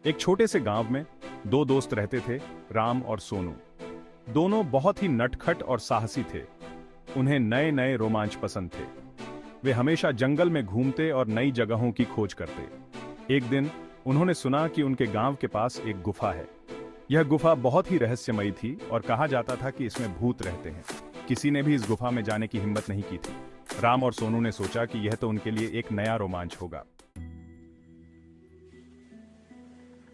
एक छोटे से गांव में दो दोस्त रहते थे, राम और सोनू। दोनों बहुत ही नटखट और साहसी थे। उन्हें नए नए रोमांच पसंद थे। वे हमेशा जंगल में घूमते और नई जगहों की खोज करते। एक दिन उन्होंने सुना कि उनके गांव के पास एक गुफा है। यह गुफा बहुत ही रहस्यमयी थी और कहा जाता था कि इसमें भूत रहते हैं। किसी ने भी इस गुफा में जाने की हिम्मत नहीं की थी। राम और सोनू ने सोचा कि यह तो उनके लिए एक नया रोमांच होगा।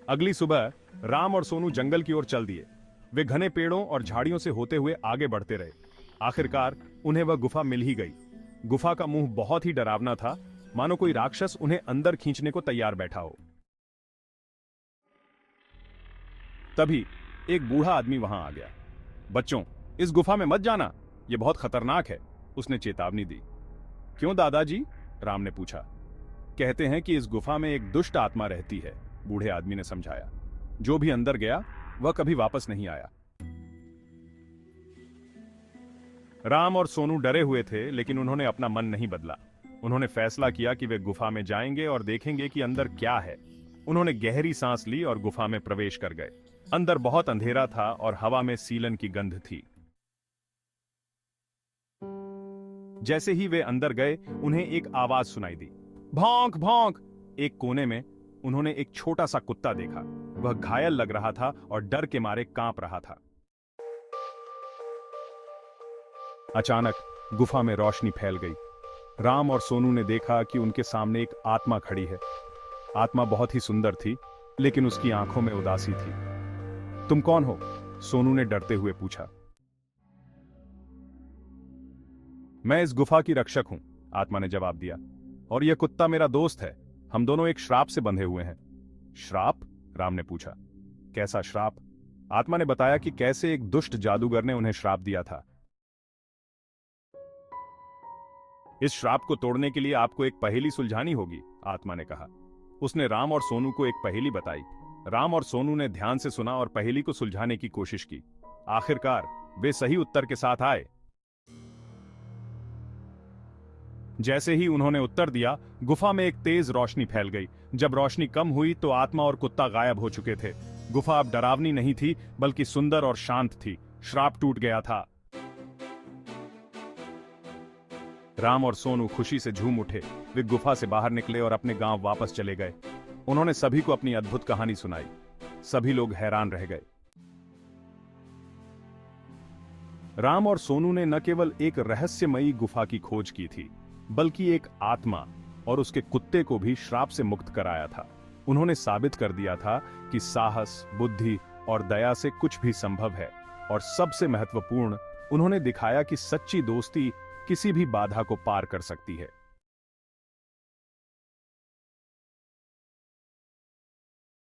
अगली सुबह राम और सोनू जंगल की ओर चल दिए। वे घने पेड़ों और झाड़ियों से होते हुए आगे बढ़ते रहे। आखिरकार उन्हें वह गुफा मिल ही गई। गुफा का मुंह बहुत ही डरावना था, मानो कोई राक्षस उन्हें अंदर खींचने को तैयार बैठा हो। तभी एक बूढ़ा आदमी वहां आ गया। बच्चों, इस गुफा में मत जाना, यह बहुत खतरनाक है, उसने चेतावनी दी। क्यों दादाजी? राम ने पूछा। कहते हैं कि इस गुफा में एक दुष्ट आत्मा रहती है, बूढ़े आदमी ने समझाया। जो भी अंदर गया वह कभी वापस नहीं आया। राम और सोनू डरे हुए थे, लेकिन उन्होंने अपना मन नहीं बदला। उन्होंने फैसला किया कि वे गुफा में जाएंगे और देखेंगे कि अंदर क्या है। उन्होंने गहरी सांस ली और गुफा में प्रवेश कर गए। अंदर बहुत अंधेरा था और हवा में सीलन की गंध थी। जैसे ही वे अंदर गए, उन्हें एक आवाज सुनाई दी, भौंक भौंक। एक कोने में उन्होंने एक छोटा सा कुत्ता देखा। वह घायल लग रहा था और डर के मारे कांप रहा था। अचानक गुफा में रोशनी फैल गई। राम और सोनू ने देखा कि उनके सामने एक आत्मा खड़ी है। आत्मा बहुत ही सुंदर थी, लेकिन उसकी आंखों में उदासी थी। तुम कौन हो? सोनू ने डरते हुए पूछा। मैं इस गुफा की रक्षक हूं, आत्मा ने जवाब दिया, और यह कुत्ता मेरा दोस्त है। हम दोनों एक श्राप से बंधे हुए हैं। श्राप? राम ने पूछा। कैसा श्राप? आत्मा ने बताया कि कैसे एक दुष्ट जादूगर ने उन्हें श्राप दिया था। इस श्राप को तोड़ने के लिए आपको एक पहेली सुलझानी होगी, आत्मा ने कहा। उसने राम और सोनू को एक पहेली बताई। राम और सोनू ने ध्यान से सुना और पहेली को सुलझाने की कोशिश की। आखिरकार वे सही उत्तर के साथ आए। जैसे ही उन्होंने उत्तर दिया, गुफा में एक तेज रोशनी फैल गई। जब रोशनी कम हुई तो आत्मा और कुत्ता गायब हो चुके थे। गुफा अब डरावनी नहीं थी, बल्कि सुंदर और शांत थी। श्राप टूट गया था। राम और सोनू खुशी से झूम उठे। वे गुफा से बाहर निकले और अपने गांव वापस चले गए। उन्होंने सभी को अपनी अद्भुत कहानी सुनाई। सभी लोग हैरान रह गए। राम और सोनू ने न केवल एक रहस्यमयी गुफा की खोज की थी, बल्कि एक आत्मा और उसके कुत्ते को भी श्राप से मुक्त कराया था। उन्होंने साबित कर दिया था कि साहस, बुद्धि और दया से कुछ भी संभव है। और सबसे महत्वपूर्ण, उन्होंने दिखाया कि सच्ची दोस्ती किसी भी बाधा को पार कर सकती है।